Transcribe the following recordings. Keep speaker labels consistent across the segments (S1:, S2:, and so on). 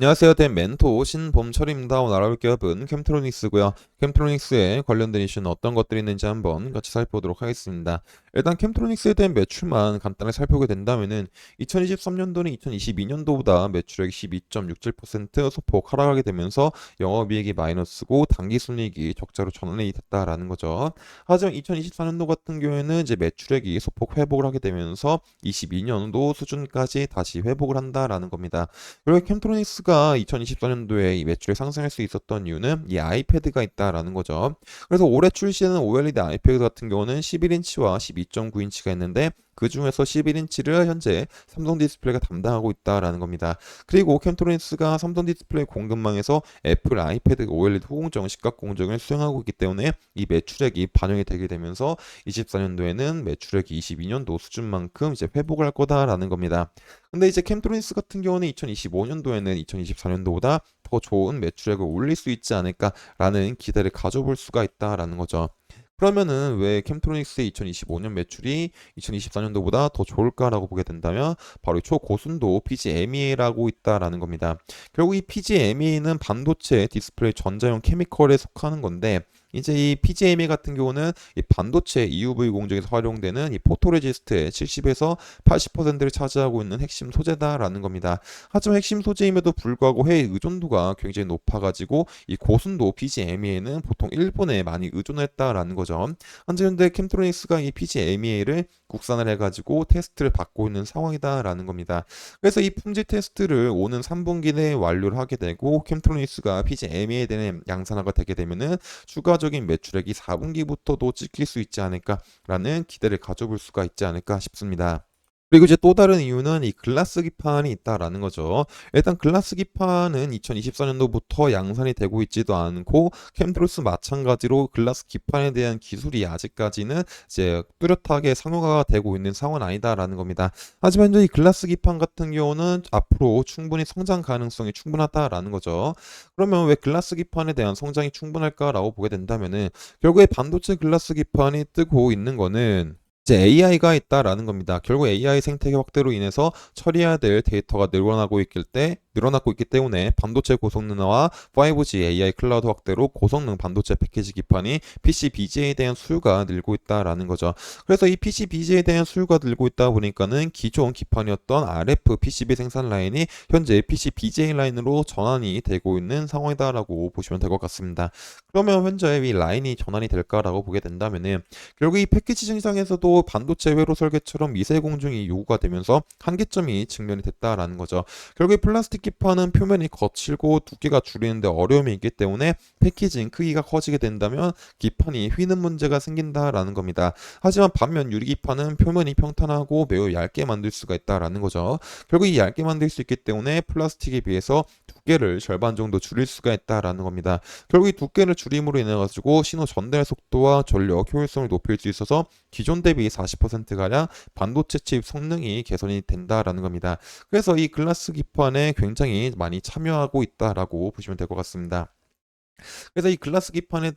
S1: 안녕하세요. 된 멘토 신범철입니다. 오늘 알아볼 기업은 캠트로닉스고요. 캠트로닉스에 관련된 이슈는 어떤 것들이 있는지 한번 같이 살펴보도록 하겠습니다. 일단 캠트로닉스에 대한 매출만 간단히 살펴보게 된다면은 2023년도는 2022년도보다 매출액이 12.67% 소폭 하락하게 되면서 영업이익이 마이너스고 당기순이익이 적자로 전환이 됐다라는 거죠. 하지만 2024년도 같은 경우에는 이제 매출액이 소폭 회복을 하게 되면서 22년도 수준까지 다시 회복을 한다라는 겁니다. 그리고 캠트로닉스가 2024년도에 이 매출이 상승할 수 있었던 이유는 이 아이패드가 있다라는 거죠. 그래서 올해 출시하는 OLED 아이패드 같은 경우는 11인치와 12.9인치가 있는데 그 중에서 11인치를 현재 삼성 디스플레이가 담당하고 있다라는 겁니다. 그리고 캠트로닉스가 삼성 디스플레이 공급망에서 애플 아이패드 OLED 후공정 시각 공정을 수행하고 있기 때문에 이 매출액이 반영이 되게 되면서 24년도에는 매출액이 22년도 수준만큼 이제 회복을 할 거다라는 겁니다. 근데 이제 캠트로닉스 같은 경우는 2025년도에는 2024년도보다 더 좋은 매출액을 올릴 수 있지 않을까라는 기대를 가져볼 수가 있다라는 거죠. 그러면은 왜 캠트로닉스의 2025년 매출이 2024년도보다 더 좋을까라고 보게 된다면 바로 초고순도 PGMEA라고 있다라는 겁니다. 결국 이 PGMEA는 반도체, 디스플레이, 전자용 케미컬에 속하는 건데 이제 이 PGME 같은 경우는 이 반도체 EUV 공정에서 활용되는 이 포토레지스트의 70에서 80%를 차지하고 있는 핵심 소재다라는 겁니다. 하지만 핵심 소재임에도 불구하고 해외 의존도가 굉장히 높아가지고 이 고순도 PGMEA는 보통 일본에 많이 의존했다라는 거죠. 현재 캠트로닉스가 이 PGMEA를 국산을 해가지고 테스트를 받고 있는 상황이다라는 겁니다. 그래서 이 품질 테스트를 오는 3분기 내에 완료를 하게 되고 캠트로닉스가 PGMEA에 대한 양산화가 되게 되면은 추가적인 매출액이 4분기부터도 찍힐 수 있지 않을까라는 기대를 가져볼 수가 있지 않을까 싶습니다. 그리고 이제 또 다른 이유는 이 글라스 기판이 있다라는 거죠. 일단 글라스 기판은 2024년도부터 양산이 되고 있지도 않고 캠트로스 마찬가지로 글라스 기판에 대한 기술이 아직까지는 이제 뚜렷하게 상용화가 되고 있는 상황은 아니다라는 겁니다. 하지만 이제 이 글라스 기판 같은 경우는 앞으로 충분히 성장 가능성이 충분하다라는 거죠. 그러면 왜 글라스 기판에 대한 성장이 충분할까라고 보게 된다면은 결국에 반도체 글라스 기판이 뜨고 있는 거는 이제 AI가 있다라는 겁니다. 결국 AI 생태계 확대로 인해서 처리해야 될 데이터가 늘어나고 있기 때문에 반도체 고성능화와 5G AI 클라우드 확대로 고성능 반도체 패키지 기판이 PCBGA에 대한 수요가 늘고 있다라는 거죠. 그래서 이 PCBGA에 대한 수요가 늘고 있다 보니까는 기존 기판이었던 RF PCB 생산 라인이 현재 PCBGA 라인으로 전환이 되고 있는 상황이다라고 보시면 될 것 같습니다. 그러면 현재 이 라인이 전환이 될까라고 보게 된다면은 결국 이 패키지 증상에서도 반도체 회로 설계처럼 미세 공정이 요구가 되면서 한계점이 직면이 됐다라는 거죠. 결국 이 플라스틱 기판은 표면이 거칠고 두께가 줄이는데 어려움이 있기 때문에 패키징 크기가 커지게 된다면 기판이 휘는 문제가 생긴다라는 겁니다. 하지만 반면 유리 기판은 표면이 평탄하고 매우 얇게 만들 수가 있다라는 거죠. 결국 이 얇게 만들 수 있기 때문에 플라스틱에 비해서 두께를 절반 정도 줄일 수가 있다라는 겁니다. 결국 이 두께를 줄임으로 인해 가지고 신호 전달 속도와 전력 효율성을 높일 수 있어서 기존 대비 40%가량 반도체 칩 성능이 개선이 된다라는 겁니다. 그래서 이 글라스 기판에 굉장히 많이 참여하고 있다라고 보시면 될 것 같습니다. 그래서 이 글라스 기판에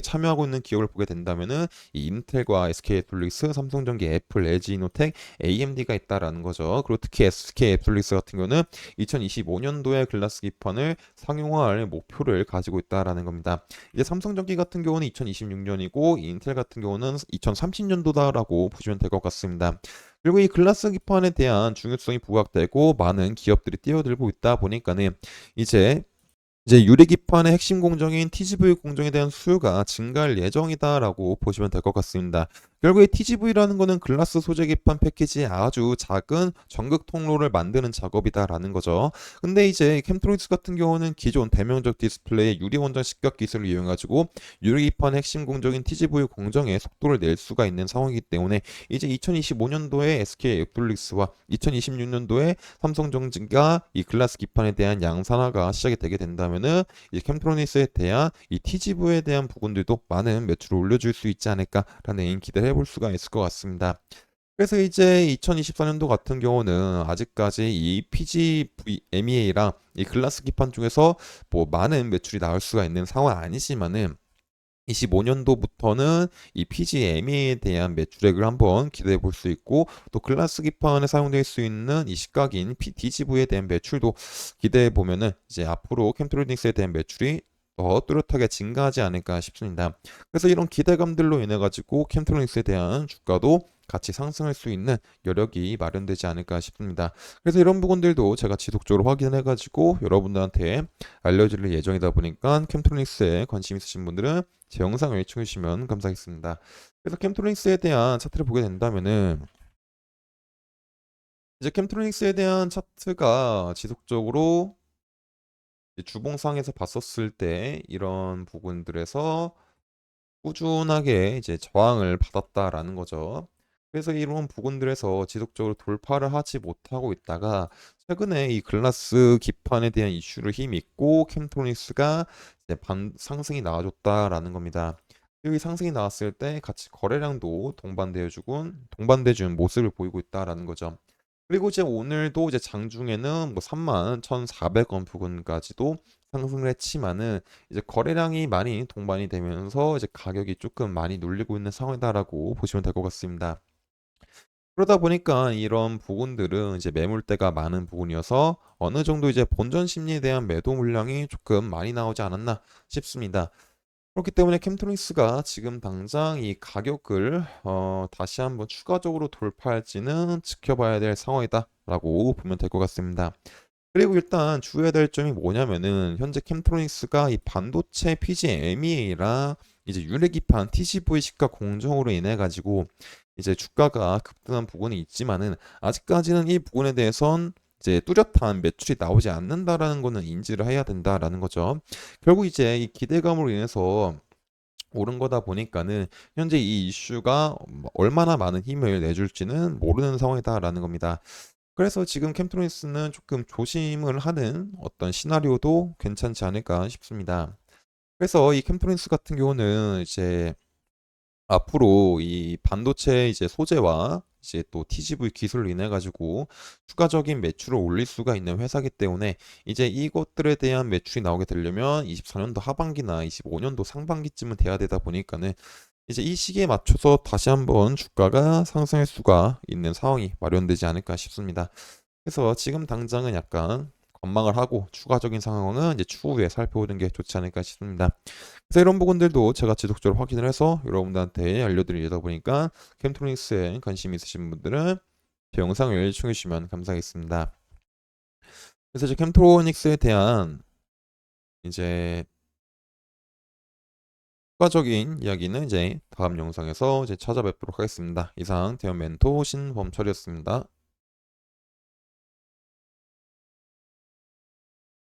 S1: 참여하고 있는 기업을 보게 된다면은 이 인텔과 SK애플릭스, 삼성전기, 애플, LG 이노텍, AMD가 있다라는 거죠. 그리고 특히 SK애플릭스 같은 경우는 2025년도에 글라스 기판을 상용화할 목표를 가지고 있다라는 겁니다. 이제 삼성전기 같은 경우는 2026년이고 인텔 같은 경우는 2030년도다라고 보시면 될 것 같습니다. 그리고 이 글라스 기판에 대한 중요성이 부각되고 많은 기업들이 뛰어들고 있다 보니까는 이제 유리기판의 핵심 공정인 TGV 공정에 대한 수요가 증가할 예정이다라고 보시면 될 것 같습니다. 결국에 TGV라는 거는 글라스 소재 기판 패키지의 아주 작은 전극 통로를 만드는 작업이다라는 거죠. 근데 이제 캠트로닉스 같은 경우는 기존 대명적 디스플레이 유리 원전 식각 기술을 이용해 가지고 유리기판 핵심 공정인 TGV 공정에 속도를 낼 수가 있는 상황이기 때문에 이제 2025년도에 SK 애플릭스와 2026년도에 삼성전기가 이 글라스 기판에 대한 양산화가 시작이 되게 된다면은 이 캠트로닉스에 대한 이 TGV에 대한 부분들도 많은 매출을 올려줄 수 있지 않을까라는 기대를 해볼 수가 있을 것 같습니다. 그래서 이제 2024년도 같은 경우는 아직까지 이 PGMEA랑 이 글라스 기판 중에서 뭐 많은 매출이 나올 수가 있는 상황은 아니지만은 25년도부터는 이 PGM에 대한 매출액을 한번 기대해 볼 수 있고 또 글라스 기판에 사용될 수 있는 이 시각인 DGV에 대한 매출도 기대해 보면은 이제 앞으로 캠트로닉스에 대한 매출이 더 뚜렷하게 증가하지 않을까 싶습니다. 그래서 이런 기대감들로 인해 가지고 캠트로닉스에 대한 주가도 같이 상승할 수 있는 여력이 마련되지 않을까 싶습니다. 그래서 이런 부분들도 제가 지속적으로 확인해 가지고 여러분들한테 알려드릴 예정이다 보니까 캠트로닉스에 관심 있으신 분들은 제 영상을 시청해 주시면 감사하겠습니다. 그래서 캠트로닉스에 대한 차트를 보게 된다면은 이제 캠트로닉스에 대한 차트가 지속적으로 주봉상에서 봤었을 때 이런 부분들에서 꾸준하게 이제 저항을 받았다라는 거죠. 그래서 이런 부분들에서 지속적으로 돌파를 하지 못하고 있다가 최근에 이 글라스 기판에 대한 이슈를 힘입고 캠트로닉스가 이제 상승이 나와줬다라는 겁니다. 여기 상승이 나왔을 때 같이 거래량도 동반돼준 모습을 보이고 있다라는 거죠. 그리고 이제 오늘도 이제 장중에는 뭐 31,400원 부근까지도 상승을 했지만은 이제 거래량이 많이 동반이 되면서 이제 가격이 조금 많이 눌리고 있는 상황이다라고 보시면 될 것 같습니다. 그러다 보니까 이런 부분들은 이제 매물대가 많은 부분이어서 어느 정도 이제 본전 심리에 대한 매도 물량이 조금 많이 나오지 않았나 싶습니다. 그렇기 때문에 캠트로닉스가 지금 당장 이 가격을 다시 한번 추가적으로 돌파할지는 지켜봐야 될 상황이다라고 보면 될 것 같습니다. 그리고 일단 주의해야 될 점이 뭐냐면은 현재 캠트로닉스가 이 반도체 PGMEA랑 이제 유래기판 TCV 시가 공정으로 인해 가지고 이제 주가가 급등한 부분이 있지만은 아직까지는 이 부분에 대해선 이제 뚜렷한 매출이 나오지 않는다라는 거는 인지를 해야 된다라는 거죠. 결국 이제 이 기대감으로 인해서 오른 거다 보니까는 현재 이 이슈가 얼마나 많은 힘을 내줄지는 모르는 상황이다라는 겁니다. 그래서 지금 캠트로닉스는 조금 조심을 하는 어떤 시나리오도 괜찮지 않을까 싶습니다. 그래서 이 캠트로닉스 같은 경우는 이제 앞으로 이 반도체 이제 소재와 이제 또 TGV 기술로 인해 가지고 추가적인 매출을 올릴 수가 있는 회사기 때문에 이제 이것들에 대한 매출이 나오게 되려면 24년도 하반기나 25년도 상반기쯤은 돼야 되다 보니까는 이제 이 시기에 맞춰서 다시 한번 주가가 상승할 수가 있는 상황이 마련되지 않을까 싶습니다. 그래서 지금 당장은 약간 관망을 하고 추가적인 상황은 이제 추후에 살펴보는 게 좋지 않을까 싶습니다. 그래서 이런 부분들도 제가 지속적으로 확인을 해서 여러분들한테 알려드리다 보니까 캠트로닉스에 관심 있으신 분들은 제 영상을 시청해 주시면 감사하겠습니다. 그래서 이제 캠트로닉스에 대한 이제 추가적인 이야기는 이제 다음 영상에서 이제 찾아뵙도록 하겠습니다. 이상 대현 멘토 신범철이었습니다.